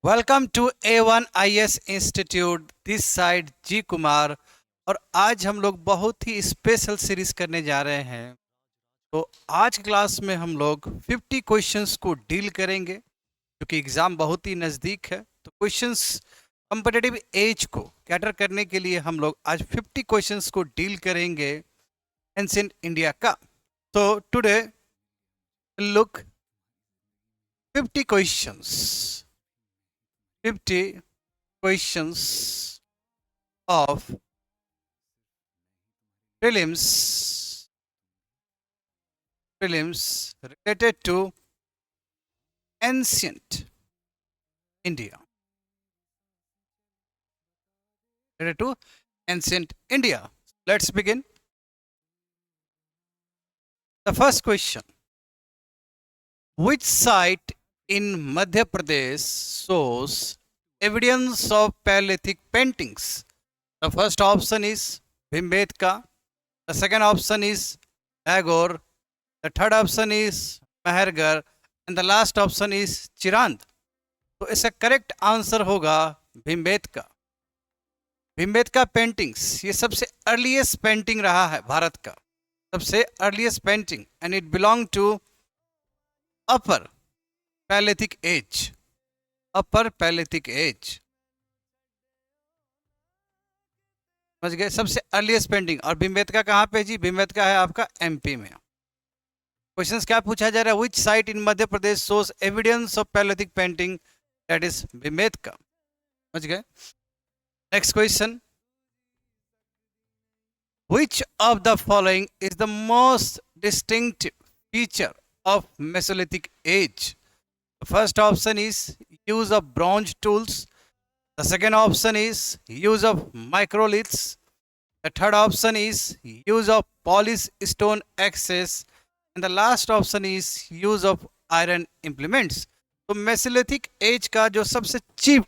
Welcome to A1IS institute, this side G Kumar. और आज हम लोग बहुत ही स्पेशल सीरीज करने जा रहे हैं। तो आज की क्लास में हम लोग 50 क्वेश्चंस को डील करेंगे, क्योंकि एग्ज़ाम बहुत ही नज़दीक है। तो क्वेश्चंस कॉम्पिटिटिव एज को कैटर करने के लिए हम लोग आज 50 क्वेश्चंस को डील करेंगे एंशिएंट इंडिया का। तो today look 50 questions 50 questions of prelims related to ancient India. Related to ancient India. Let's begin. The first question: which site in Madhya Pradesh shows evidence of Paleolithic paintings? The first option is Bhimbetka. The second option is Tagore. The third option is Mehergar. And the last option is Chirand. तो इसका correct answer होगा Bhimbetka. Bhimbetka paintings ये सबसे earliest painting रहा है भारत का, सबसे earliest painting, and it belong to upper palaeolithic age. Upper palaeolithic age, समझ गए? सबसे अर्लीस्ट पेंटिंग। और भीमबेटका कहाँ पे जी? भीमबेटका है आपका एमपी में। क्वेश्चंस क्या पूछा जा रहा है? Which site in Madhya Pradesh shows evidence of palaeolithic painting? That is Bhimbetka. समझ गए? Next question: which of the following is the most distinctive feature of Mesolithic age? The first option is use of bronze tools. The second option is use of microliths. The third option is use of polished stone axes. And the last option is use of iron implements. तो Mesolithic age का जो सबसे cheap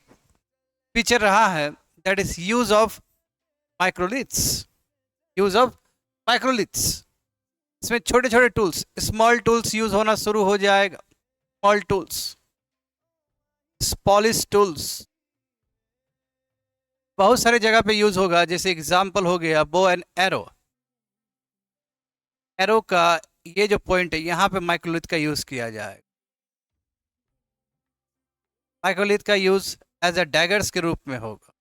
feature रहा है that is use of microliths. Use of microliths, इसमें छोटे छोटे tools, small tools use होना शुरू हो जाएगा। स्मॉल टूल्स, पॉलिश टूल्स बहुत सारे जगह पे यूज होगा। जैसे एग्जांपल हो गया बो एंड एरो। एरो का ये जो पॉइंट है यहाँ पे माइक्रोलिथ का यूज किया जाएगा। माइक्रोलिथ का यूज एज अ डैगर्स के रूप में होगा,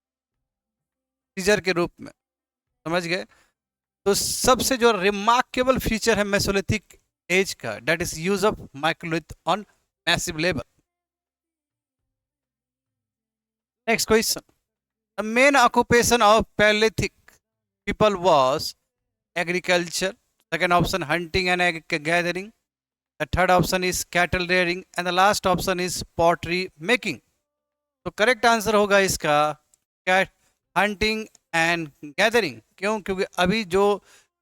सीजर के रूप में। समझ गए? तो सबसे जो रिमार्केबल फीचर है मेसोलिथिक एज का that is use of microlith on massive level. Next question: the main occupation of palaeolithic people was agriculture. Second option hunting and gathering. The third option is cattle rearing and the last option is pottery making. तो correct answer होगा इसका hunting and gathering. क्यों? क्योंकि अभी जो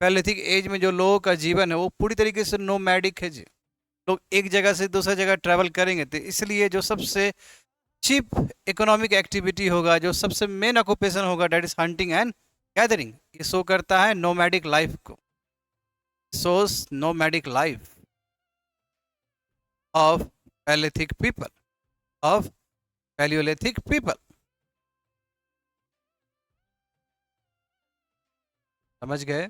पैलेolithic as में जो लोगों का जीवन है वो पूरी तरीके से नोमैडिक है जी। लोग एक जगह से दूसरी जगह ट्रैवल करेंगे, तो इसलिए जो सबसे चीप इकोनॉमिक एक्टिविटी होगा, जो सबसे मेन ऑक्यूपेशन होगा that is hunting and gathering. ये शो करता है नोमैडिक लाइफ को, shows nomadic life of Paleolithic people, of Paleolithic people. समझ गए?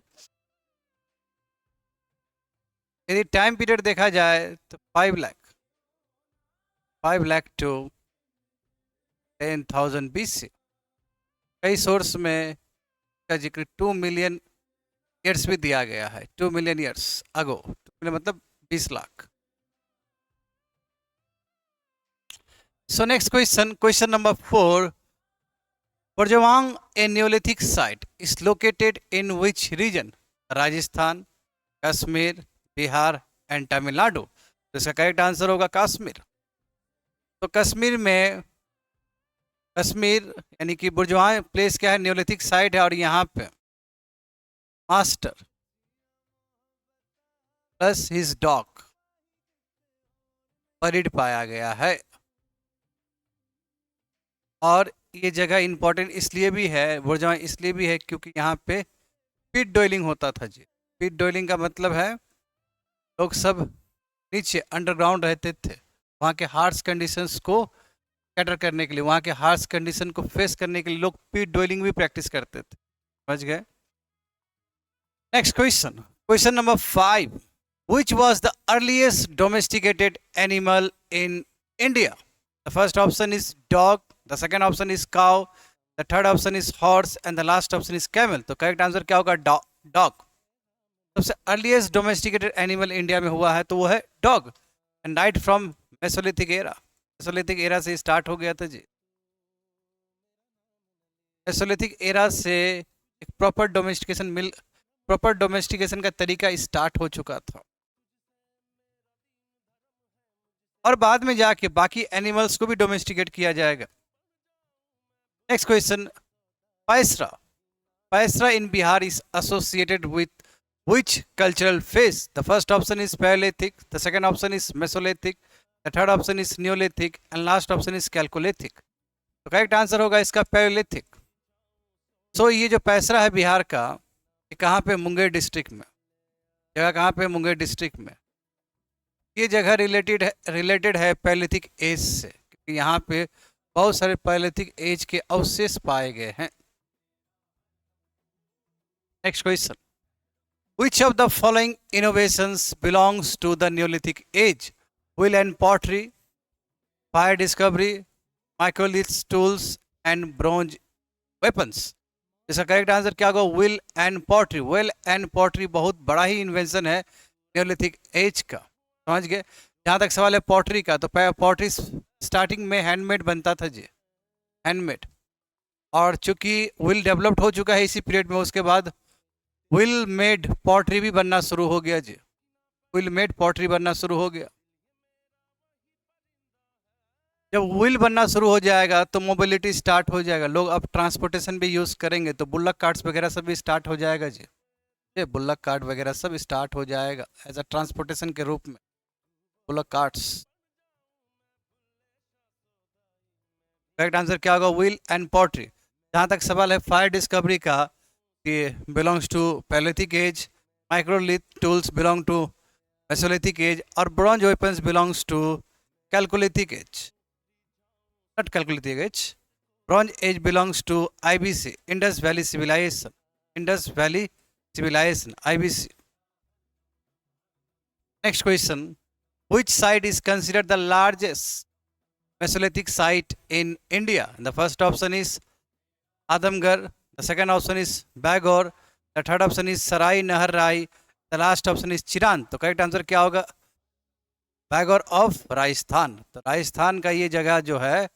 यदि टाइम पीरियड देखा जाए तो 5 लाख टू 10,000 BC। कई सोर्स में का जिक्र 2 मिलियन ईयर्स भी दिया गया है। 2 मिलियन ईयर्स अगो, मतलब 20 lakh. So next question number 4. Burjawang, a Neolithic site, is located in which region? Rajasthan, Kashmir, Bihar and Tamil Nadu. तो इसका करेक्ट आंसर होगा कश्मीर। तो कश्मीर में, कश्मीर यानी कि बुर्जवांग प्लेस क्या है? न्योलिथिक साइट है। और यहाँ पे master plus his dog buried पाया गया है। और ये जगह इंपॉर्टेंट इसलिए भी है, बुर्जवांग इसलिए भी है क्योंकि यहाँ पे पिट डॉयलिंग होता था जी। पिट डॉयलिंग का मतलब है लोग सब नीचे अंडरग्राउंड रहते थे, वहाँ के हार्श कंडीशंस को कैटर करने के लिए, वहाँ के हार्श कंडीशन को फेस करने के लिए लोग पीट ड्वेलिंग भी प्रैक्टिस करते थे। समझ गए? Next question, question number 5, which was the earliest domesticated animal in India? The first option is dog, the second option is cow, the third option is horse and the last option is camel. तो correct answer क्या होगा? Dog. सबसे earliest domesticated animal India में हुआ है तो वो है dog, and right from Mesolithic era. Mesolithic era से स्टार्ट हो गया था जी। मेसोलिथिक एरा से एक प्रॉपर डोमेस्टिकेशन का तरीका स्टार्ट हो चुका था, और बाद में जाके बाकी एनिमल्स को भी डोमेस्टिकेट किया जाएगा। Next question, पैसरा। पैसरा in Bihar is associated with which cultural phase? The first option is Paleolithic, the second option is Mesolithic, the third option is Neolithic and last option is Chalcolithic. तो correct answer होगा इसका Paleolithic। सो ये जो पैसरा है बिहार का, ये कहाँ पे? मुंगेर डिस्ट्रिक्ट में। जगह कहाँ पे? मुंगेर डिस्ट्रिक्ट में। ये जगह रिलेटेड है पैलेथिक एज से, क्योंकि यहाँ पे बहुत सारे पैलेथिक एज के अवशेष पाए गए हैं। Next question, which of the following innovations belongs to the Neolithic age? Wheel and pottery, fire discovery, microliths tools and bronze weapons. इसका करेक्ट आंसर क्या होगा? Wheel and pottery. Wheel and pottery बहुत बड़ा ही इन्वेंशन है neolithic age का। समझ गए? जहाँ तक सवाल है पॉटरी का, तो पॉटरी स्टार्टिंग में हैंडमेड बनता था जी, हैंडमेड, और चूंकि व्हील डेवलप्ड हो चुका है इसी पीरियड में, उसके बाद व्हील मेड पॉटरी भी बनना शुरू हो गया जी। व्हील मेड पॉटरी बनना शुरू हो गया। जब व्हील बनना शुरू हो जाएगा तो मोबिलिटी स्टार्ट हो जाएगा, लोग अब ट्रांसपोर्टेशन भी यूज़ करेंगे, तो बुल्लक कार्ट्स वगैरह सब भी स्टार्ट हो जाएगा जी। ये बुल्लक कार्ट वगैरह सब स्टार्ट हो जाएगा एज अ ट्रांसपोर्टेशन के रूप में, बुल्लक कार्ट्स। करेक्ट आंसर क्या होगा? Wheel and pottery. जहाँ तक सवाल है फायर डिस्कवरी का, belongs to Paleolithic age, microlith tools belong to Mesolithic age, और bronze weapons belongs to Chalcolithic age. Not Chalcolithic age. Bronze age belongs to IBC, Indus Valley Civilization. Indus Valley Civilization, IBC. Next question, which site is considered the largest Mesolithic site in India? And the first option is Adamgarh, the second option is Bagor, the third option is Sarai Nahar Rai, the last option is Chiran. तो correct answer क्या होगा? बैगौर of Rajasthan. तो राजस्थान का ये जगह जो है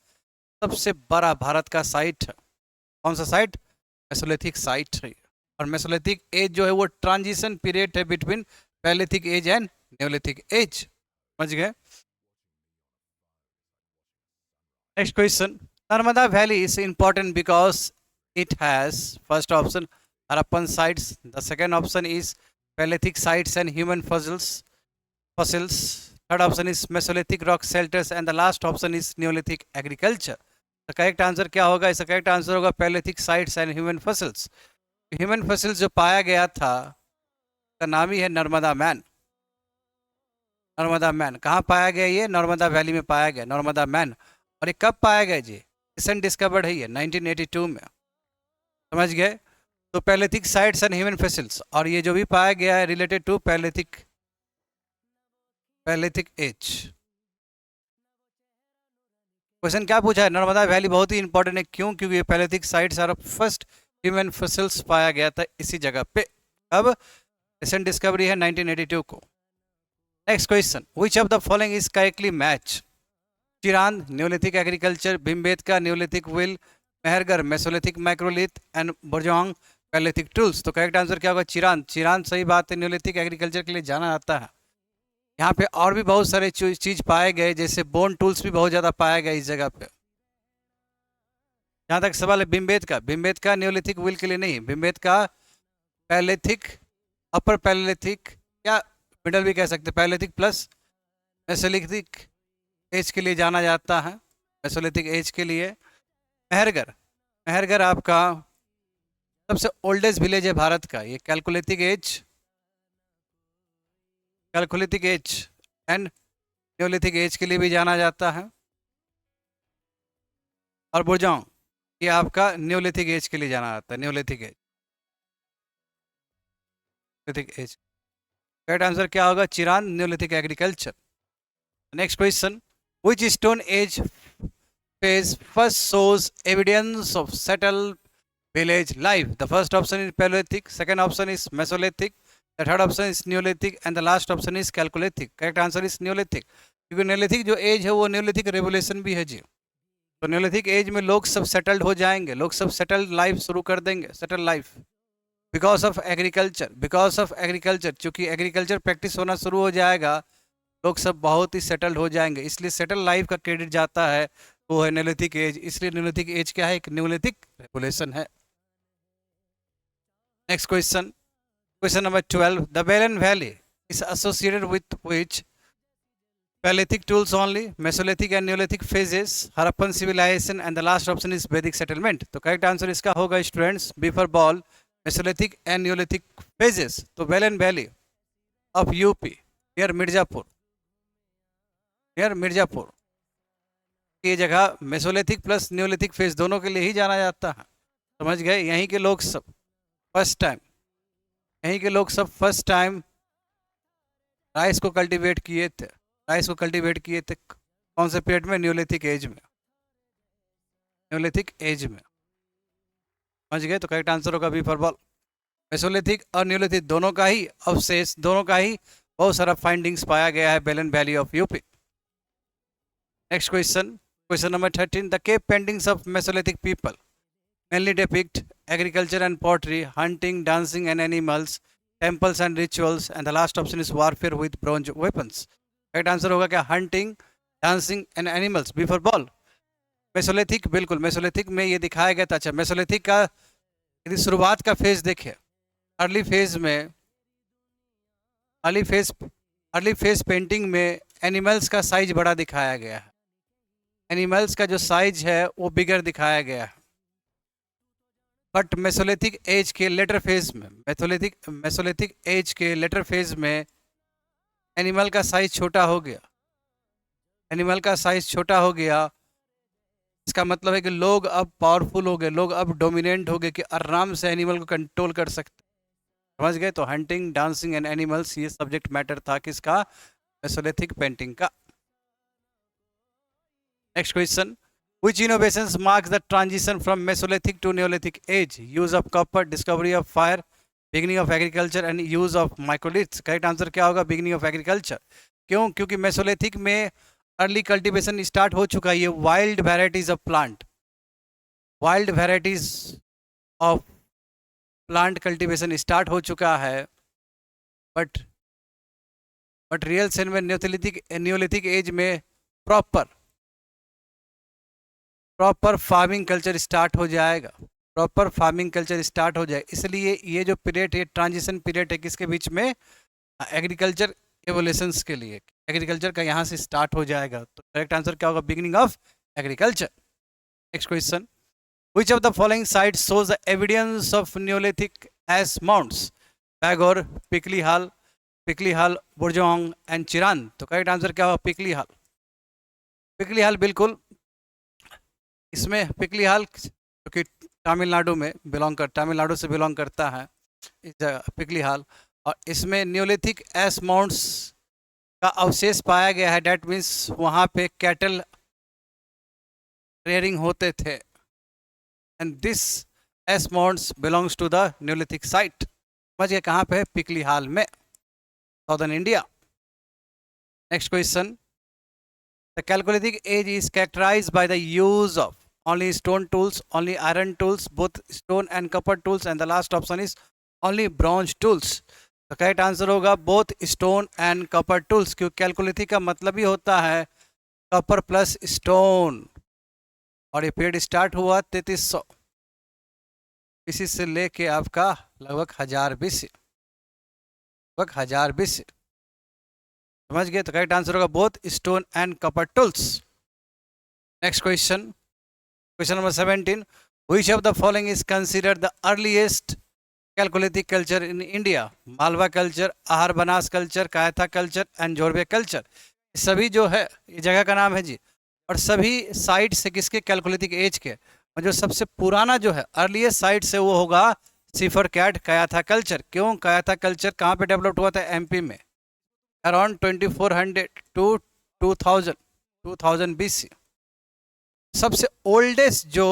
सबसे बड़ा भारत का साइट है। कौन सा साइट? मेसोलिथिक साइट है। और मेसोलिथिक एज जो है वो ट्रांजिशन पीरियड है between palaeolithic age and neolithic age. समझ गए? Next question, Narmada valley is important because it has, first option, Harappan sites, the second option is Paleolithic sites and human fossils, third option is Mesolithic rock shelters and the last option is Neolithic agriculture. The correct answer क्या होगा? इसका correct answer होगा Paleolithic sites and human fossils. Human fossils जो पाया गया था का नाम ही है नर्मदा मैन। नर्मदा मैन कहाँ पाया गया? ये नर्मदा वैली में पाया गया, नर्मदा मैन। और ये कब पाया गया जी? रिसेंट डिस्कवर्ड है ये 1982 में। समझ गए? तो पैलेथिक साइट्स एंड ह्यूमन फॉसिल्स, और ये जो भी पाया गया है रिलेटेड टू पैलेथिक एज। क्वेश्चन क्या पूछा है? नर्मदा वैली बहुत ही इंपॉर्टेंट है। क्यों? क्योंकि ये पैलेथिक साइट्स और फर्स्ट ह्यूमन फॉसिल्स पाया गया था इसी जगह पे। अब रिसेंट डिस्कवरी है 1982 को। Next question, which of the following is correctly match? Chirand neolithic agriculture, Bhimbetka neolithic wheel, Mehrgarh mesolithic microlith and Burzahom palaeolithic tools. तो करेक्ट आंसर क्या होगा? चिरांद। चिरांद सही बात है, न्योलिथिक एग्रीकल्चर के लिए जाना जाता है। यहाँ पे और भी बहुत सारे चीज पाए गए, जैसे बोन टूल्स भी बहुत ज़्यादा पाया गया इस जगह पे। जहाँ तक सवाल है भीमबेटका न्योलिथिक व्हील के लिए नहीं, भीमबेटका पैलेथिक, अपर पैलेथिक या मिडल भी कह सकते, पैलेथिक प्लस मेसोलिथिक एज के लिए जाना जाता है, मेसोलिथिक एज के लिए। मेहरगढ़ आपका सबसे ओल्डेस्ट विलेज है भारत का, ये कैलकुलेटिक एज एंड न्योलिथिक एज के लिए भी जाना जाता है। और बुरजांग, ये आपका न्यूलिथिक एज के लिए जाना जाता है, neolithic age, neolithic age. Correct answer क्या होगा? Chirand, neolithic agriculture. Next question, which stone age phase first shows evidence of settled village life? The first option is Paleolithic, second option is Mesolithic, the third option is Neolithic and the last option is Chalcolithic. Correct answer is Neolithic, क्योंकि Neolithic जो as है वो Neolithic revolution भी है जी। तो neolithic age में लोग सब सेटल्ड हो जाएंगे, लोग सब सेटल्ड लाइफ शुरू कर देंगे, settled life, because of agriculture, because of agriculture, चूंकि एग्रीकल्चर प्रैक्टिस होना शुरू हो जाएगा, लोग सब बहुत ही सेटल्ड हो जाएंगे, इसलिए सेटल लाइफ का क्रेडिट जाता है, वो है न्यूलिथिक एज। इसलिए न्यूलिथिक एज क्या है? एक न्यूलिथिक रेवोल्यूशन है। Next question, question number 12, the Belan valley is associated with which? Paleolithic tools only, Mesolithic and Neolithic phases, Harappan civilization and the last option is Vedic settlement. तो correct answer इसका होगा students, B for ball, Mesolithic and Neolithic phases। तो Belan valley of UP near Mirzapur, near Mirzapur, ये जगह Mesolithic plus Neolithic phase दोनों के लिए ही जाना जाता है, समझ गए? यहीं के लोग सब फर्स्ट टाइम, यहीं के लोग सब फर्स्ट टाइम राइस को कल्टीवेट किए थे, राइस को कल्टीवेट किए थे कौन से पीरियड में? न्यूलिथिक एज में, न्यूलिथिक एज में, समझ गए? तो करेक्ट आंसर होगा बी फॉर बॉल। मेसोलिथिक और न्यूलिथिक दोनों का ही अवशेष, दोनों का ही बहुत सारा फाइंडिंग्स पाया गया है बेलन valley of UP. Next question, question number 13, the cave paintings of Mesolithic people mainly depict agriculture and pottery, hunting, dancing and animals, temples and rituals, and the last option is warfare with bronze weapons. Correct answer होगा क्या? hunting, dancing and animals, before ball। Mesolithic, बिल्कुल Mesolithic में ये दिखाया गया था। अच्छा, Mesolithic का यदि शुरुआत का फेज देखे, अर्ली फेज में, अर्ली फेज पेंटिंग में एनिमल्स का साइज बड़ा दिखाया गया है, एनिमल्स का जो साइज है वो बिगर दिखाया गया है। बट मेसोलिथिक एज के लेटर फेज में, मेसोलिथिक एज के लेटर फेज में एनिमल का साइज छोटा हो गया, एनिमल का साइज छोटा हो गया। इसका मतलब है कि लोग अब पावरफुल हो गए, लोग अब डोमिनेंट हो गए कि आराम से एनिमल को कंट्रोल कर सकते, समझ गए? तो हंटिंग, डांसिंग एंड एनिमल्स ये सब्जेक्ट मैटर था किसका? मेसोलिथिक पेंटिंग का। Next question, which innovations marks the transition from Mesolithic to Neolithic age? Use of copper, discovery of fire, beginning of agriculture and use of microliths। Correct answer क्या होगा? Beginning of agriculture. क्यों? क्योंकि Mesolithic में early cultivation start हो चुका है, ये wild varieties of plant, wild varieties of plant cultivation start हो चुका है। बट रियल सेंस में न्यूलिथिक एज में प्रॉपर फार्मिंग कल्चर स्टार्ट हो जाएगा, प्रॉपर फार्मिंग कल्चर स्टार्ट हो जाए। इसलिए ये जो पीरियड है, ट्रांजिशन पीरियड है, किसके बीच में? एग्रीकल्चर एवोल्यूशंस के लिए, एग्रीकल्चर का यहाँ से स्टार्ट हो जाएगा। तो करेक्ट आंसर क्या होगा? Beginning of agriculture. Next question, which of the following sites shows the evidence of neolithic ash mounds? पैगोर, पिकली हाल, बुरजोंग एंड चिरान। तो करेक्ट आंसर क्या होगा? पिकली हाल, बिल्कुल। इसमें पिकली हाल क्योंकि तमिलनाडु से बिलोंग करता है इस जगह पिकली हाल, और इसमें न्यूलिथिक एस माउंट्स का अवशेष पाया गया है। डैट मीन्स वहाँ पे कैटल रेयरिंग होते थे, and this ash mounds belongs to the neolithic site. समझ गए कहाँ पे है? पिकली हाल में, southern India. Next question, the Chalcolithic age is characterized by the use of only stone tools, only iron tools, both stone and copper tools, and the last option is only bronze tools। तो correct answer होगा both stone and copper tools, क्योंकि कैलकुलिथिक का मतलब ही होता है copper plus stone, और ये period start हुआ 3300 BC से लेके आपका लगभग 1000 BC, लगभग 1000 BC। समझ गए? तो करेक्ट आंसर होगा both stone and copper tools. Next question, question number 17, which of the following is considered the earliest chalcolithic culture in India? Malwa culture, Ahar Banas culture, Kayatha culture and Jorwe culture. सभी जो है ये जगह का नाम है जी, और सभी साइट से किसके, कैलकोलिथिक एज के। और जो सबसे पुराना जो है अर्लीस्ट साइट से वो होगा सिफर कैट कयाथा कल्चर। क्यों कयाथा कल्चर कहाँ पे डेवलप हुआ था, एमपी में, अराउंड 2400 टू 2000 BC। सबसे ओल्डेस्ट जो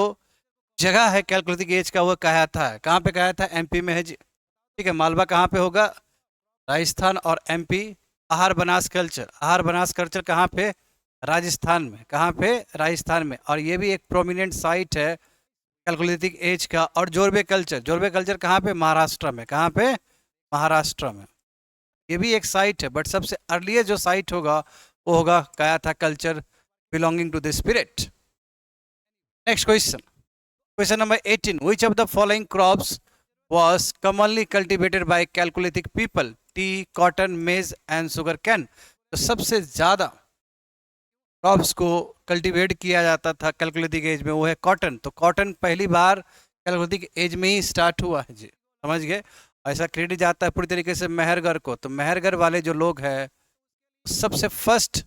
जगह है कैलकोलिथिक एज का वो कयाथा है। कहाँ पे कयाथा, एमपी में है जी। ठीक है, मालवा कहाँ पे होगा, राजस्थान और एमपी। आहार बनास कल्चर, आहार बनास कल्चर कहाँ पे, राजस्थान में। कहाँ पे, राजस्थान में। और ये भी एक प्रोमिनेंट साइट है कैलकोलिथिक एज का। और जोरबे कल्चर, जोरबे कल्चर कहाँ पे, महाराष्ट्र में। कहाँ पे, महाराष्ट्र में। ये भी एक साइट है, बट सबसे अर्लीस्ट जो साइट होगा वो होगा Kayatha culture belonging to the spirit. Next question, question number 18, which of the following crops was commonly cultivated by Chalcolithic people? T, cotton, मेज एंड सुगर कैन। तो सबसे ज़्यादा क्रॉप्स को कल्टीवेट किया जाता था कैलकोलिथिक एज में वो है कॉटन। तो कॉटन पहली बार कैलकोलिथिक एज में ही स्टार्ट हुआ है जी, समझ गए। ऐसा क्रेडिट जाता है पूरी तरीके से मेहरगढ़ को। तो मेहरगढ़ वाले जो लोग हैं, सबसे फर्स्ट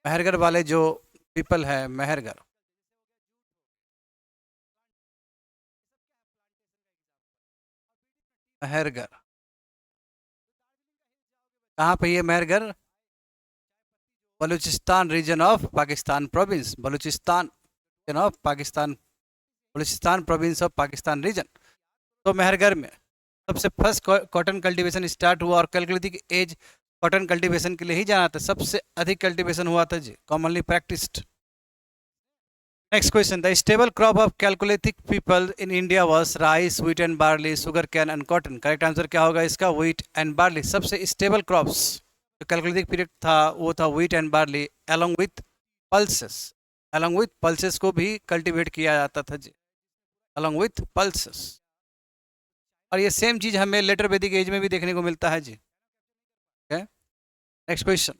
मेहरगढ़ वाले जो पीपल है, मेहरगढ़, मेहरगढ़ कहाँ पे, ये Mehrgarh Baluchistan region of Pakistan province, Baluchistan region of Pakistan, Baluchistan province of Pakistan region. तो मेहरगढ़ में सबसे फर्स्ट कॉटन कल्टीवेशन स्टार्ट हुआ। और कैलकोलिथिक एज कॉटन कल्टीवेशन के लिए ही जाना था, सबसे अधिक कल्टीवेशन हुआ था जी, commonly practised. Next question, the stable crop of chalcolithic people in India was rice, wheat and barley, sugar cane and cotton. Correct answer क्या होगा इसका, व्हीट एंड बार्ली। सबसे स्टेबल क्रॉप्स जो कैलकोलिथिक पीरियड था वो था wheat and barley, along with pulses. Along with pulses को भी कल्टीवेट किया जाता था जी, अलॉन्ग विथ पल्सेस। और ये सेम चीज़ हमें लेटर वैदिक एज में भी देखने को मिलता है जी। Next question,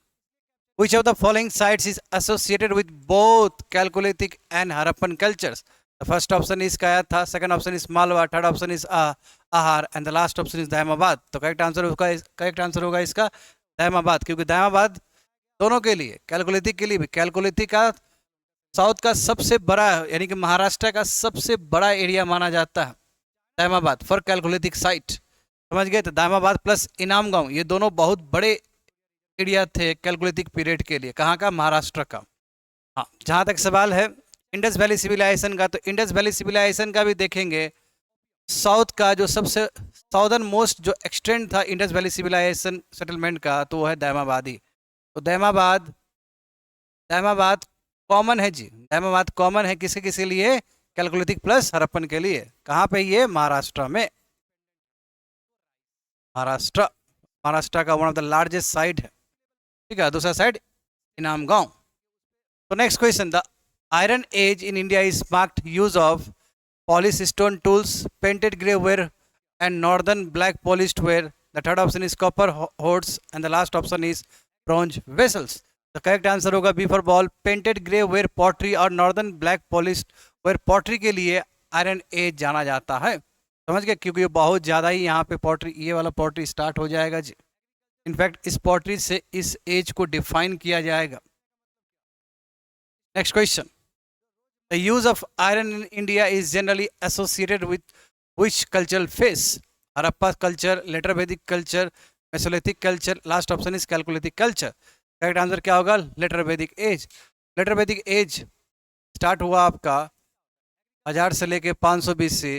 which of the following sites is associated with both Chalcolithic and Harappan cultures? The first option is Kayatha, second option is Malwa, third option is Ahar, and the last option is Daimabad. तो correct answer होगा इसका दायमाबाद, क्योंकि दायमाबाद दोनों के लिए, chalcolithic के लिए भी, कैलकोलिथिक का साउथ का सबसे बड़ा, यानी कि महाराष्ट्र का सबसे बड़ा एरिया माना जाता है दायमाबाद फॉर कैलकोलिथिक साइट, समझ गए। तो दायमाबाद प्लस इनाम गांव, ये दोनों बहुत बड़े एरिया थे कैलकोलिथिक पीरियड के लिए। कहाँ का, महाराष्ट्र का। हाँ, जहाँ तक सवाल है इंडस वैली सिविलाइजेशन का, तो इंडस वैली सिविलाइजेशन का भी देखेंगे। साउथ का जो सबसे साउदर्न मोस्ट जो एक्सटेंड था इंडस वैली सिविलाइजेशन सेटलमेंट का, तो वो है दायमाबाद ही। तो दायमाबाद, दायमाबाद कॉमन है जी, दायमाबाद कॉमन है किसके किसके लिए, कैलकोलिथिक प्लस हरप्पन के लिए। कहाँ पे, ये महाराष्ट्र में, महाराष्ट्र, महाराष्ट्र का one of the largest site है। ठीक है, दूसरा साइड इनाम गांव। तो next question, the iron age in India is marked use of polish stone tools, painted grey ware and northern black polished ware. The third option is copper hoards and the last option is bronze vessels. The correct answer होगा B for ball, painted grey ware pottery और northern black polished ware pottery के लिए iron age जाना जाता है, समझ गए। क्योंकि ये बहुत ज़्यादा ही यहाँ पे पॉटरी, ये वाला पॉटरी स्टार्ट हो जाएगा जी। इनफैक्ट इस पॉटरी से इस एज को डिफाइन किया जाएगा। Next question, the use of iron in India is generally associated with which cultural phase? Harappa culture, later Vedic culture, mesolithic culture, last option is chalcolithic culture. Correct answer क्या होगा, later Vedic age. Later Vedic age start हुआ आपका 1000 से लेके 500 BC,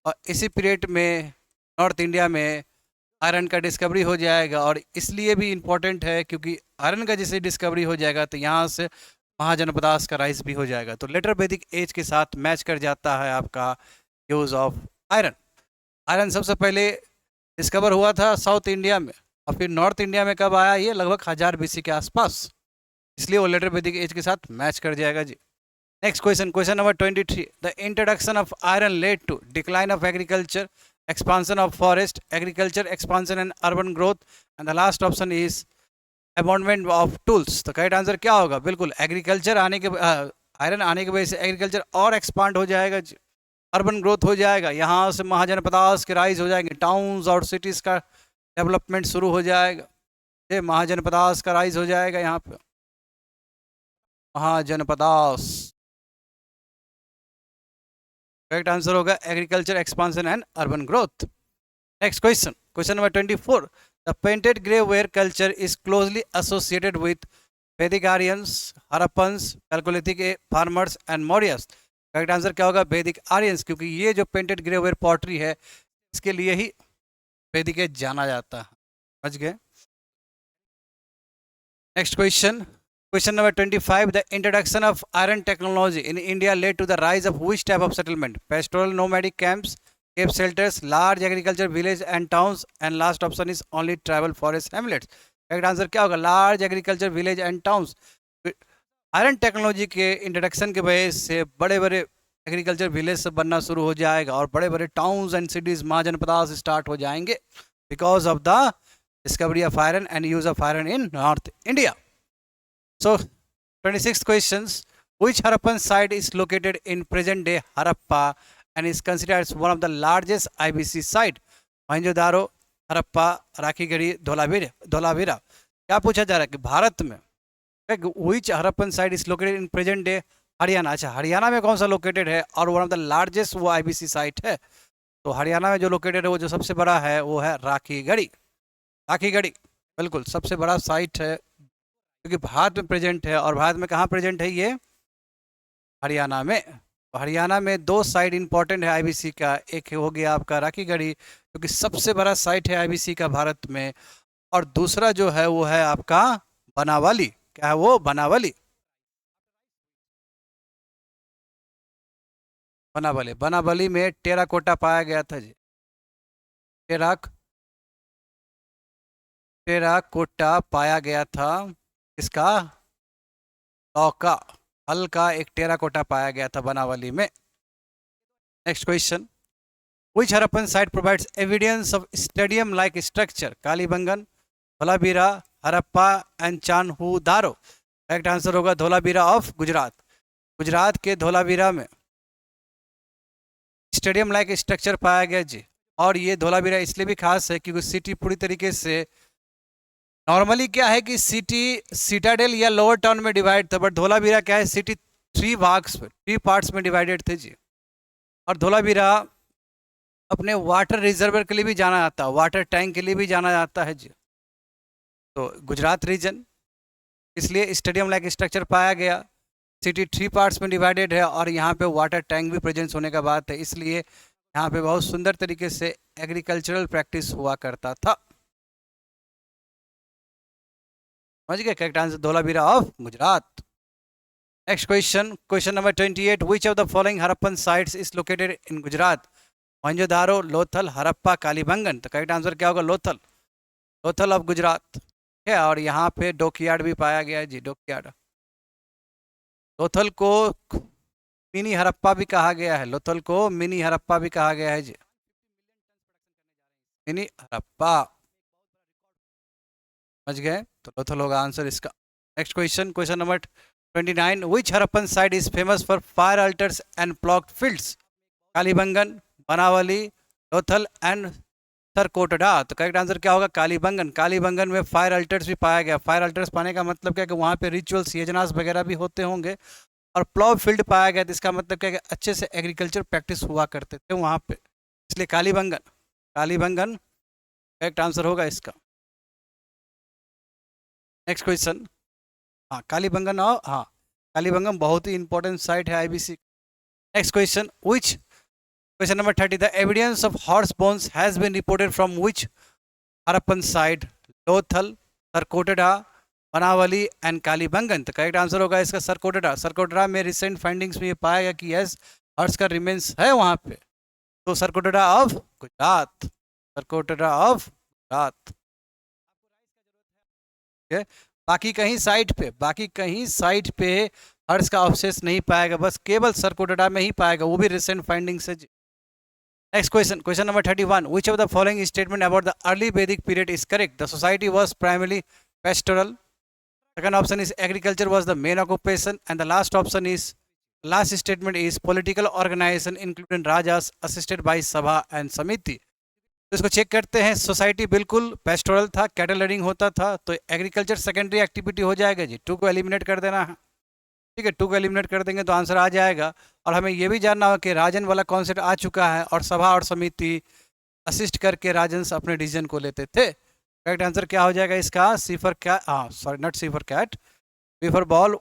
और इसी period में north India में आयरन का डिस्कवरी हो जाएगा। और इसलिए भी इम्पोर्टेंट है क्योंकि आयरन का जैसे डिस्कवरी हो जाएगा तो यहाँ से महाजनपदास का राइज भी हो जाएगा। तो लेटर वैदिक एज के साथ मैच कर जाता है आपका यूज़ ऑफ आयरन। आयरन सबसे पहले डिस्कवर हुआ था साउथ इंडिया में, और फिर नॉर्थ इंडिया में कब आया, ये लगभग 1000 BC के आसपास, इसलिए वो लेटर वैदिक एज के साथ मैच कर जाएगा जी। Next question, question number 23, the introduction of iron led to decline of agriculture, expansion of forest, agriculture expansion and urban growth, and the last option is abandonment of tools। तो correct answer क्या होगा, बिल्कुल agriculture आने के, iron आने की वजह से एग्रीकल्चर और एक्सपांड हो जाएगा, अर्बन ग्रोथ हो जाएगा, यहाँ से महाजनपदास के राइज हो जाएंगे, टाउन्स और सिटीज़ का डेवलपमेंट शुरू हो जाएगा, ये महाजनपदास का राइज हो जाएगा यहाँ पे। महाजनपदास। करेक्ट आंसर होगा agriculture expansion and urban growth. Next question, question number 24। The painted grey ware culture is closely associated with Vedic Aryans, Harappans, chalcolithic farmers and Mauryas. Correct answer क्या होगा? वैदिक आर्यंस, क्योंकि ये जो पेंटेड ग्रे वेयर पॉटरी है इसके लिए ही वैदिक जाना जाता है। समझ गए? Next question, question number 25। The introduction of iron technology in India led to the rise of which type of settlement? Pastoral, nomadic camps, cave shelters, large agriculture village and towns, and last option is only tribal forest hamlets. Correct answer क्या होगा? Large agriculture village and towns. Iron technology के introduction के वजह से बड़े बड़े agriculture village बनना शुरू हो जाएगा और बड़े बड़े towns and cities mahajanapadas start हो जाएंगे because of the discovery of iron and use of iron in North India. So, 26th questions. Which Harappan site is located in present day Harappa and is considered as one of the largest IBC site? Mohenjodaro, Harappa, Rakhigarhi, Dholavira. क्या पूछा जा रहा है कि भारत में which Harappan site is located in present day Haryana. अच्छा, हरियाणा में कौन सा लोकेटेड है और वन ऑफ द लार्जेस्ट वो IBC साइट है? तो हरियाणा में जो लोकेटेड है वो जो सबसे बड़ा है वो है राखीगढ़ी। राखीगढ़ी बिल्कुल सबसे बड़ा साइट है क्योंकि भारत में प्रेजेंट है। और भारत में कहाँ प्रेजेंट है? ये हरियाणा में। तो हरियाणा में दो साइट इंपॉर्टेंट है आईबीसी का। एक हो गया आपका राखीगढ़ी क्योंकि सबसे बड़ा साइट है आईबीसी का भारत में, और दूसरा जो है वो है आपका बनावली। क्या है वो? बनावली। बनावली, बनावली में टेराकोटा पाया गया था जी। टेराकोटा पाया गया था। इसका लौका, हल का एक टेराकोटा पाया गया था बनावली में। Next question, which Harappan site provides evidence of stadium like structure? Kalibangan, Dholavira, Harappa and Chanhudaro. Correct answer होगा धोलावीरा ऑफ गुजरात। गुजरात के धोलावीरा में स्टेडियम लाइक स्ट्रक्चर पाया गया जी। और ये धोलावीरा इसलिए भी खास है क्योंकि सिटी पूरी तरीके से, नॉर्मली क्या है कि सिटी सिटाडेल या लोअर टाउन में डिवाइड था, बट धोलावीरा क्या है, सिटी थ्री पार्ट्स में डिवाइडेड थे जी। और धोलावीरा अपने वाटर रिजर्वर के लिए भी जाना जाता है, वाटर टैंक के लिए भी जाना जाता है जी। तो गुजरात रीजन, इसलिए स्टेडियम लाइक स्ट्रक्चर पाया गया। सिटी 3 पार्ट्स में डिवाइडेड है और यहाँ पे वाटर टैंक भी प्रेजेंस होने का बात है, इसलिए यहाँ पे बहुत सुंदर तरीके से एग्रीकल्चरल प्रैक्टिस हुआ करता था। समझ गए? Correct answer Dholavira of Gujarat. Next question, question number 28। Which of the following Harappan sites is located in Gujarat? Mohenjodaro, Lothal, Harappa, Kalibangan. तो करेक्ट आंसर क्या होगा? लोथल। लोथल ऑफ गुजरात है। और यहाँ पे डॉकयार्ड भी पाया गया है जी, डॉकयार्ड। लोथल को मिनी हरप्पा भी कहा गया है, लोथल को मिनी हरप्पा भी कहा गया है जी, मिनी हरप्पा। समझ गए? तो लोथल होगा आंसर इसका। Next question, question number 29। Which Harappan site is famous for fire altars and ploughed fields? Kalibangan, Banawali, Lothal and Surkotada. तो करेक्ट आंसर क्या होगा? कालीबंगन। कालीबंगन में फायर अल्टर्स भी पाया गया। फायर अल्टर्स पाने का मतलब क्या है कि वहाँ पे रिचुअल्स, यजनास वगैरह भी होते होंगे। और प्लॉव फील्ड पाया गया, तो इसका मतलब क्या है कि अच्छे से एग्रीकल्चर प्रैक्टिस हुआ करते थे वहाँ पे, इसलिए कालीबंगन। कालीबंगन करेक्ट आंसर होगा इसका। नेक्स्ट क्वेश्चन, हाँ कालीबंगन, और हाँ कालीबंगन बहुत ही इंपॉर्टेंट साइट है आईबीसी। Next question, which question number 30। The evidence of horse bones has been reported from which Harappan site? Lothal, Surkotada, Banawali and Kalibangan. तो करेक्ट आंसर होगा इसका सरकोटड़ा। सरकोटड़ा में रिसेंट फाइंडिंग्स में ये पाया गया कि यस हर्ष का रिमेन्स है वहाँ पे। तो सरकोटड़ा ऑफ गुजरात, सरकोटड़ा ऑफ गुजरात। बाकी कहीं साइट पे हर्ष का अवशेष नहीं पाएगा, बस केवल सरकोटड़ा में ही पाएगा, वो भी रिसेंट फाइंडिंग्स है जी। Next question, question number 31। Which of the following statement about the early Vedic period is correct? The society was primarily pastoral, second option is agriculture was the main occupation, and the last statement is political organization including rajas assisted by sabha and samiti। तो इसको check करते हैं। Society बिल्कुल pastoral था, cattle raiding होता था, तो agriculture secondary activity हो जाएगा जी। 2 को एलिमिनेट कर देना है। ठीक है, 2 को एलिमिनेट कर देंगे तो आंसर आ जाएगा। और हमें ये भी जानना होगा कि राजन वाला कॉन्सेप्ट आ चुका है और सभा और समिति असिस्ट करके राजन अपने डिसीजन को लेते थे। करेक्ट आंसर क्या हो जाएगा इसका? सी फॉर कैट, हाँ sorry not C for cat, B for ball,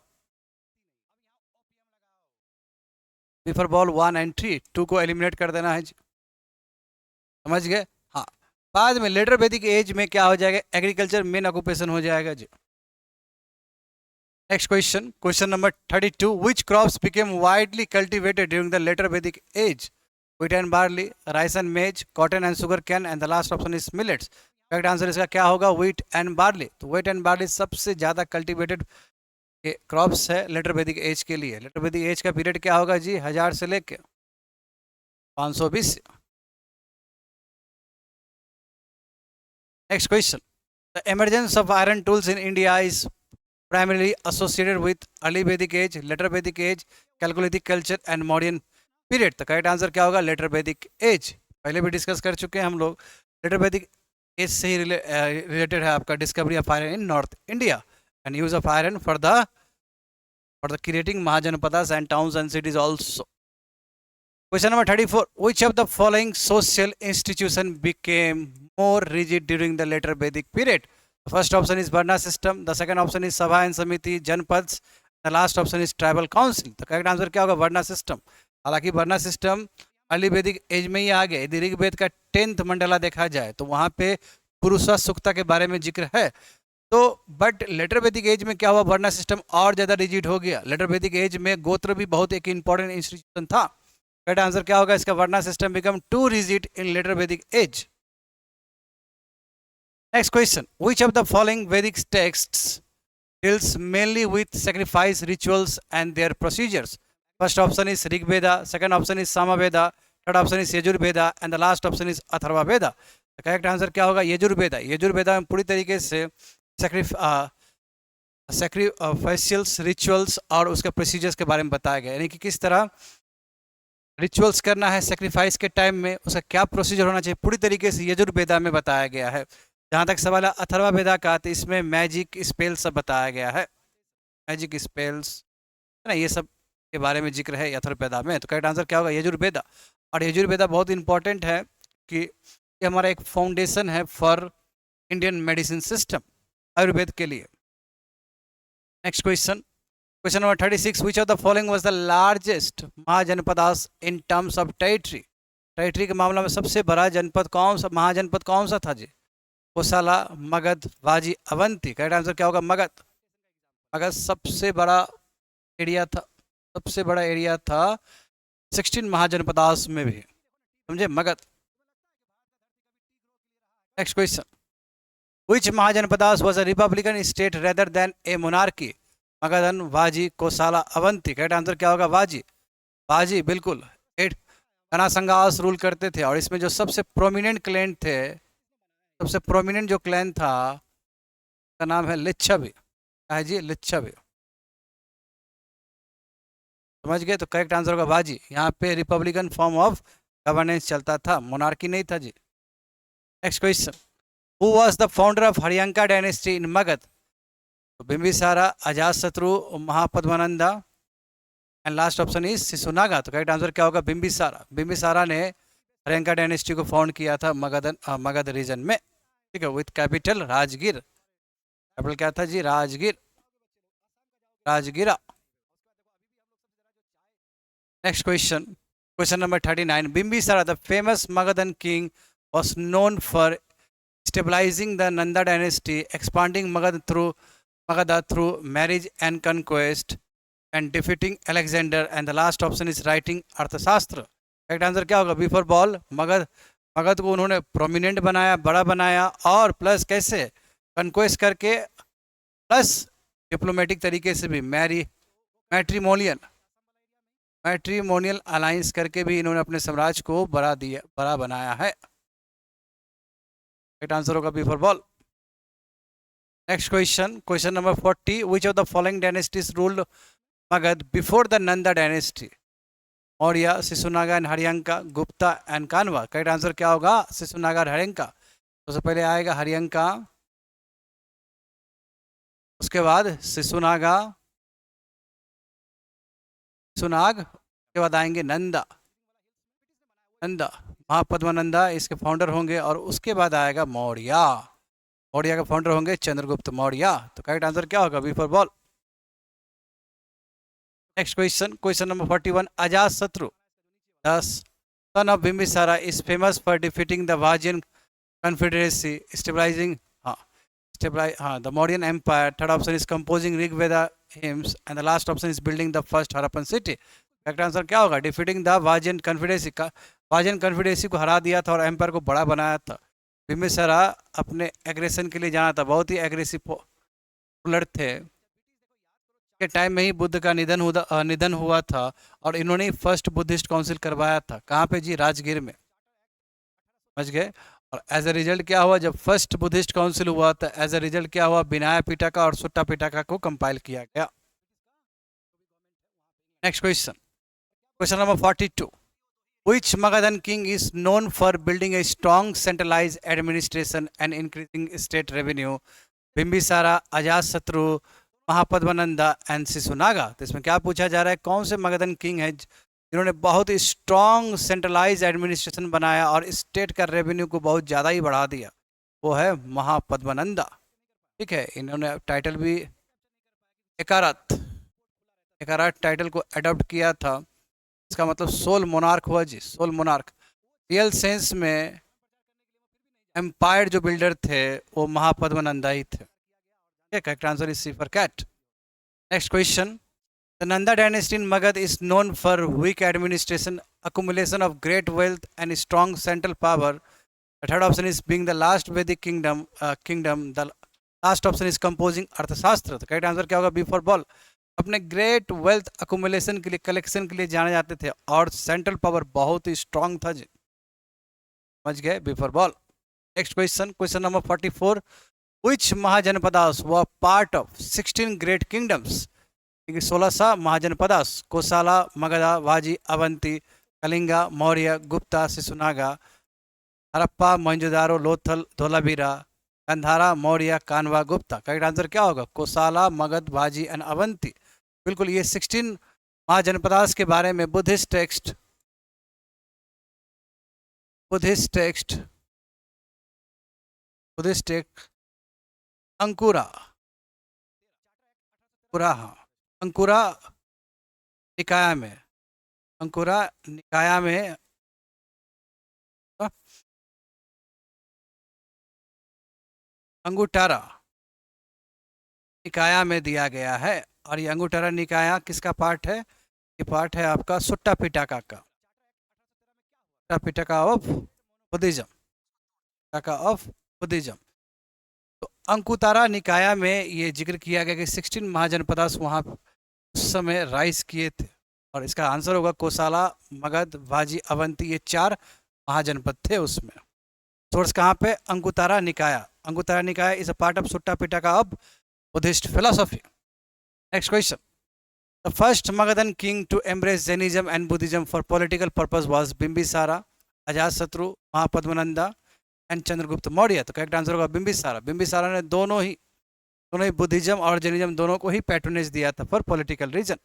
B for ball 1 and 3, 2 को एलिमिनेट कर देना है जी। समझ गए? हाँ। बाद में लेटर वैदिक एज में क्या हो जाएगा? एग्रीकल्चर मेन ऑक्यूपेशन हो जाएगा जी। Next question, question number 32, which crops became widely cultivated during the later Vedic age? Wheat and barley, rice and maize, cotton and sugar cane, and the last option is millets. Correct answer इसका क्या होगा? Wheat and barley. तो wheat and barley सबसे ज्यादा cultivated crops है letter Vedic as के लिए। Letter Vedic as का पीरियड क्या होगा जी? 1000 से लेके 520। Next question, the emergence of iron tools in India is primarily associated with early Vedic age, later Vedic age, Chalcolithic culture and modern period। तो correct answer क्या होगा? Later Vedic as. पहले भी डिस्कस कर चुके हैं हम लोग, लेटर वैदिक एज से ही रिलेटेड है आपका discovery of iron in north India and use of iron for the creating mahajanapadas and towns and cities also. Question number 34. Which of the following social institution became more rigid during the later Vedic period? The first option is Varna system. The second option is Sabha and Samiti, Janpads. The last option is Tribal Council. तो correct answer क्या होगा? वर्ना system. हालांकि वर्ना system early वैदिक as में ही आ गया। यदि ऋग्वेद का 10th Mandla देखा जाए तो वहाँ पे पुरुषा सुक्ता के बारे में जिक्र है। तो बट लेटर वैदिक एज में क्या हुआ? वर्ना सिस्टम और ज़्यादा रिजिड हो गया। लेटर वैदिक एज में गोत्र भी बहुत एक इंपॉर्टेंट इंस्टीट्यूशन था। करेक्ट आंसर क्या होगा इसका? Varna system become too rigid in later Vedic age. Next question, which of the following Vedic texts deals mainly with sacrifice rituals and their procedures? First option is Rig Veda, second option is Sama Veda, third option is Yajur Veda and the last option is Atharva Veda। तो correct answer क्या होगा? यजुर वेदा। यजुर वेदा में पूरी तरीके से सैक्रिफाइशियल्स rituals और उसके procedures के बारे में बताया गया, यानी कि किस तरह रिचुअल्स करना है सेक्रीफाइस के टाइम में, उसका क्या प्रोसीजर होना चाहिए, पूरी तरीके से यजुर्वेदा में बताया गया है। जहाँ तक सवाल है अथर्वा वेदा का, तो इसमें मैजिक स्पेल्स सब बताया गया है। मैजिक स्पेल्स है ना, ये सब के बारे में जिक्र है अथर्ववेदा में। तो करेक्ट आंसर क्या होगा? यजुर्वेदा। और यजुर्वेदा बहुत इंपॉर्टेंट है कि ये हमारा एक फाउंडेशन है for Indian medicine system, Ayurveda के लिए। Next question, question number 36, which of the following was the largest mahajanapadas in terms of territory? Territory के मामला में सबसे बड़ा जनपद कौन सा, महाजनपद कौन सा था जी? कोसाला, मगध, वाजी, अवंती। करेक्ट आंसर क्या होगा? मगध। मगध सबसे बड़ा एरिया था, सबसे बड़ा एरिया था 16 महाजनपदास में भी, समझे, Magadha. Next question, which mahajanapadas was a republican state rather than a monarchy? Magadhan, Vajji, Kosala, Avanti. Correct answer क्या होगा? वाजी। वाजी बिल्कुल। 8 कनासंगास रूल करते थे और इसमें जो सबसे प्रोमिनेंट क्लैन थे, सबसे प्रोमिनेंट जो क्लैन था का नाम है लिच्छवी। क्या है जी? लिच्छवी। समझ गए? तो करेक्ट आंसर होगा वाजी। यहाँ पे रिपब्लिकन फॉर्म ऑफ गवर्नेंस चलता था, मोनार्की नहीं था जी। Next question, who was the founder of Haryanka dynasty in Magadha? तो Bimbisara, Ajatashatru, Mahapadmananda and last option is Shishunaga. तो करेक्ट आंसर क्या होगा? बिंबिसारा। बिंबिसारा ने हरियंका डायनेस्टी को फाउंड किया था मगध रीजन में। ठीक है, विथ कैपिटल राजगीर। कैपिटल क्या था जी? Rajgir, Rajgira. Next question, question number 39, Bimbisara the famous Magadhan king was known for stabilizing the Nanda dynasty, expanding Magadha through marriage and conquest, and defeating Alexander, and the last option is writing अर्थशास्त्र। Correct answer क्या होगा? Before ball Magadh को उन्होंने prominent बनाया, बड़ा बनाया, और plus कैसे? कन्क्वेस्ट करके, प्लस डिप्लोमेटिक तरीके से भी, मैट्रीमोनियल अलायंस करके भी इन्होंने अपने साम्राज्य को बड़ा बनाया है। राइट आंसर होगा before ball. Next question, question number 40, which of the following dynasties ruled Magadh before the Nanda dynasty? Maurya, Shishunaga and Haryanka, Gupta and कानवा। करेक्ट आंसर क्या होगा? शिशुनागा और हरियंका। सबसे पहले आएगा हरियंका, उसके बाद शिशुनागा, सुनाग, उसके बाद आएंगे नंदा, नंदा महापद्मानंदा इसके फाउंडर होंगे, और उसके बाद आएगा मौर्य, मौर्य के फाउंडर होंगे चंद्रगुप्त मौर्य। तो करेक्ट आंसर क्या होगा? B for ball. Next question, question number 41, Ajatashatru the son of Bimbisara is famous for defeating the Vajjian confederacy, stabilizing, हाँ स्टेबलाइज, हाँ the Mauryan empire. Third option is composing Rigveda hymns, and the last option is building the first Harappan city. Correct answer क्या होगा? Defeating the Vajjian confederacy का, वाजियन confederacy को हरा दिया था और एम्पायर को बड़ा बनाया था। बिम्बिसारा अपने एग्रेशन के लिए जाना था, बहुत ही एग्रेसिव रूलर थे। के टाइम में ही बुद्ध का निधन हुआ था, और इन्होंने फर्स्ट बुद्धिस्ट काउंसिल करवाया था। कहाँ पे जी? राजगीर में, समझ गए। और एज ए रिजल्ट क्या हुआ? जब फर्स्ट बुद्धिस्ट काउंसिल हुआ था, एज ए रिजल्ट क्या हुआ? विनय पिटका और सुट्टा पिटका को कंपाइल किया गया। Next question, question number 42, which Magadhan king is known for building a strong centralized administration and increasing state revenue? Bimbisara, Ajatashatru, Mahapadmananda and Shishunaga. तो इसमें क्या पूछा जा रहा है? कौन से मगधन किंग है जिन्होंने बहुत ही स्ट्रॉन्ग सेंट्रलाइज एडमिनिस्ट्रेशन बनाया और स्टेट का रेवेन्यू को बहुत ज़्यादा ही बढ़ा दिया? वो है महापद्मानंदा। ठीक है, इन्होंने टाइटल भी एकारात, एकारात टाइटल को अडॉप्ट किया था। इसका मतलब सोल मोनार्क हुआ जी, सोल मोनार्क। रियल सेंस में एम्पायर जो बिल्डर थे वो महापद्मानंदा ही थे। Correct answer is C for cat. Next question, the Nanda dynasty in Magadha is known for weak administration, accumulation of great wealth and strong central power. The third option is being the last Vedic kingdom. The last option is composing अर्थशास्त्र। तो correct answer क्या होगा? B for ball. अपने great wealth accumulation के लिए, collection के लिए जाने जाते थे, और सेंट्रल पावर बहुत ही स्ट्रांग था जी, समझ गए। B for ball. Next question, question number 44, which Mahajanapadas were part of 16 great kingdoms? 16 सा महाजनपदास, कोसाला, मगधा, वाजी, अवंती, कलिंगा, मौर्य, गुप्ता, शिशुनागा, हरप्पा, मोहनजोदारो, लोथल, धोलावीरा, गंधारा, मौर्य, कानवा, गुप्ता। करेक्ट आंसर क्या होगा? कोसाला, मगध, वाजी एंड अवंती। बिल्कुल, ये 16 महाजनपदास के बारे में बुद्धिस्ट टेक्स्ट अंकुरा, अंकुरा निकाया में, अंकुरा निकाया में अंगुटारा निकाया में दिया गया है। और ये अंगुटारा निकाया किसका पार्ट है? ये पार्ट है आपका सुट्टा पिटाका का, सुट्टा Pitaka of Buddhism, Pitaka of Buddhism. तो अंकुतारा निकाया में ये जिक्र किया गया कि 16 महाजनपदास वहाँ उस समय राइज किए थे, और इसका आंसर होगा कोसाला, मगध, वाजी, अवंती, ये 4 महाजनपद थे उसमें। सोर्स कहाँ पे? Anguttara Nikaya. Anguttara Nikaya is a part of Sutta Pitaka of Buddhist philosophy. Next question, the first Magadhan king to embrace Jainism and Buddhism for political purpose was Bimbisara, Ajatashatru, Mahapadmananda and Chandragupta Maurya. तो करेक्ट आंसर होगा बिम्बिसारा। बिम्बिसारा ने दोनों ही बुद्धिज्म और जैनिज्म दोनों को ही पैट्रोनेज दिया था फॉर पॉलिटिकल रीजन।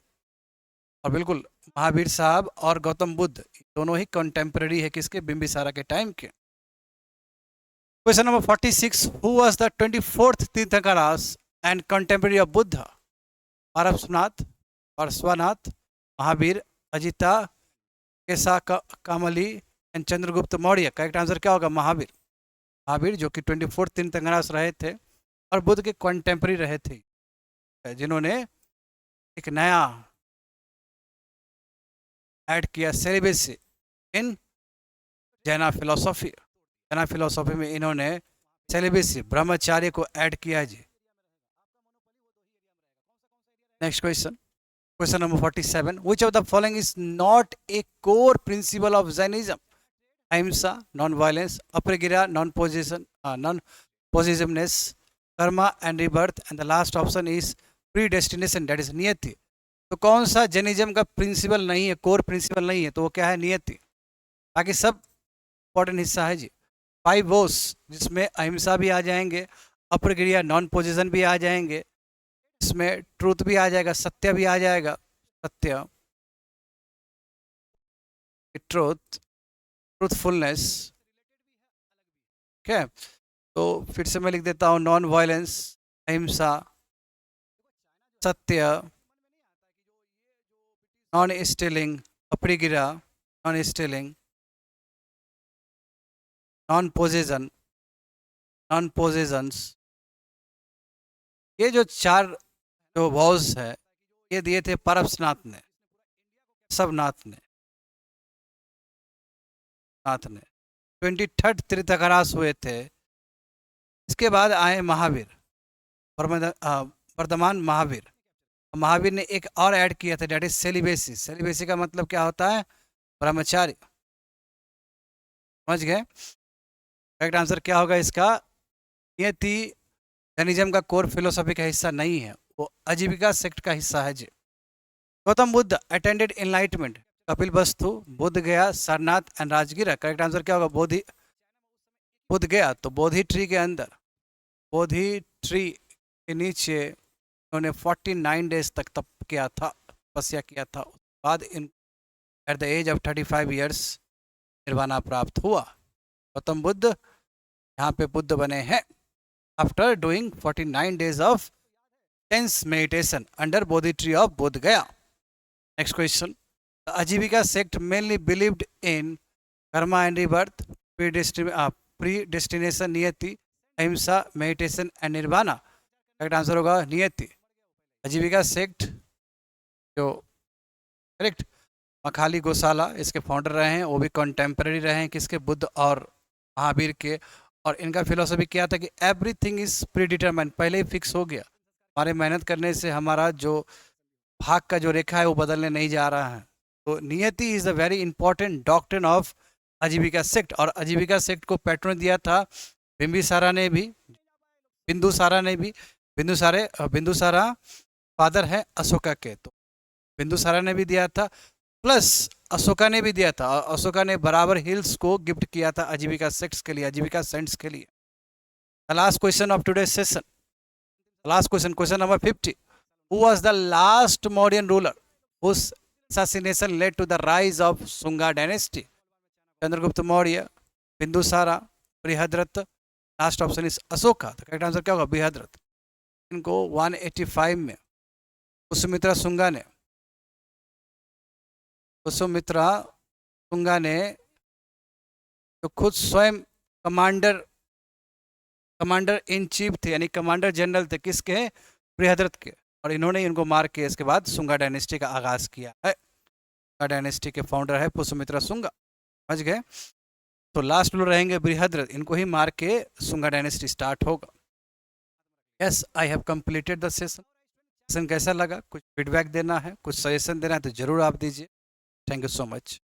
और बिल्कुल महावीर साहब और गौतम बुद्ध दोनों ही कंटेम्प्रेरी है किसके? बिम्बिसारा के टाइम के। Question number 46, who was the 24th tirthankaras and contemporary of Buddha? Parshvanath, Mahavir, Ajita, Kesa Kambali and Chandragupta Maurya. Correct answer क्या होगा? महावीर। महावीर जो कि 24th तीर्थंकरास रहे थे और बुद्ध के कंटेम्प्रेरी रहे थे, जिन्होंने एक नया ऐड किया सेलिबेसी इन जैना फिलोसॉफी। जैना फिलोसॉफी में इन्होंने सेलिबेसी, ब्रह्मचार्य को ऐड किया जी। Next question, question number 47, which of the following is not a core principle of Jainism? Ahimsa, non violence, aparigraha, non possessiveness, karma and rebirth, and the last option is predestination, that is niyati. तो कौन सा Jainism का principal नहीं है, core principle नहीं है? तो वो क्या है? नियति। बाकी सब इंपॉर्टेंट हिस्सा है जी। 5 वोस जिसमें अहिंसा भी आ जाएंगे, अपरिग्रह, नॉन पोजिशन भी आ जाएंगे, इसमें ट्रूथ भी आ जाएगा, सत्य भी आ जाएगा, सत्य, ट्रूथफुलनेस। ठीक है, तो फिर से मैं लिख देता हूँ, non violence, ahimsa, satya, non stealing, aparigraha, non stealing, non possession, non possessions. ये जो चार जो वॉज है, ये दिए थे परब्सनाथ ने, सबनाथ ने, नाथ ने। 23rd तीर्थंकरास हुए थे। इसके बाद आए महावीर, वर्धमान महावीर। महावीर ने एक और ऐड किया था, डेट इज सेलिबेसी। सेलिबेसी का मतलब क्या होता है? ब्रह्मचारी। समझ गए? करेक्ट आंसर क्या होगा इसका? नियति जैनिज्म का कोर फिलोसफी का हिस्सा नहीं है, वो आजीविका सेक्ट का हिस्सा है जी। गौतम बुद्ध अटेंडेड एनलाइटमेंट, कपिल वस्तु, बुद्ध गया, Sarnath and Rajgir. Correct answer क्या होगा? बुद्ध गया तो बोधि ट्री के अंदर, बोधि ट्री के नीचे उन्होंने 49 डेज तक तप किया था, तपस्या किया था। उसके बाद in at the age of 35 years nirvana प्राप्त हुआ। गौतम बुद्ध यहाँ पे बुद्ध बने हैं after doing 49 days of tense meditation under Bodhi tree of Bodh Gaya. Next question, Ajivika sect mainly believed in karma and rebirth, predestination, niyati, ahimsa, meditation and nirvana. Correct answer होगा नियति। आजीविका सेक्ट जो करेक्ट मखाली गोशाला इसके फाउंडर रहे हैं, वो भी कॉन्टेम्पररी रहे हैं किसके? बुद्ध और महावीर के। और इनका फिलोसफी क्या था कि एवरीथिंग इज प्री डिटरमाइंड, पहले ही फिक्स हो गया। हमारे मेहनत करने से हमारा जो भाग का जो रेखा है वो बदलने नहीं जा रहा है। तो नियति is a very important doctrine of आजीविका सेक्ट। और आजीविका सेक्ट को पैटर्न दिया था बिंबिसारा ने भी, बिंदुसारा ने भी। बिंदुसारा फादर है अशोका के, तो बिंदुसारा ने भी दिया था, प्लस अशोका ने भी दिया था। और अशोका ने बराबर हिल्स को गिफ्ट किया था आजीविका सेक्ट्स के लिए, आजीविका सेंट्स के लिए। The last question of today session, last question, question number 50। Who was the last Mauryan ruler whose assassination led to the rise of Sunga dynasty? Chandragupta Maurya, Bindusara, Brihadratha. Last option is Ashoka. तो correct answer क्या होगा? बृहद्रथ। इनको 185 में पुष्यमित्रा शुंगा ने, पुष्यमित्रा शुंगा ने तो खुद स्वयं कमांडर इन चीफ थे, यानी कमांडर जनरल थे किसके? बृहद्रथ के। और इन्होंने इनको मार के इसके बाद शुंगा डायनेस्टी का आगाज किया है। शुंगा डायनेस्टी के फाउंडर है पुष्यमित्रा शुंगा। समझ गए? तो लास्ट रूलर रहेंगे बृहद्रथ, इनको ही मार के शुंगा डायनेस्टी स्टार्ट होगा। Yes, I have completed the session. Session कैसा लगा? कुछ फीडबैक देना है, कुछ सजेशन देना है तो जरूर आप दीजिए। Thank you so much.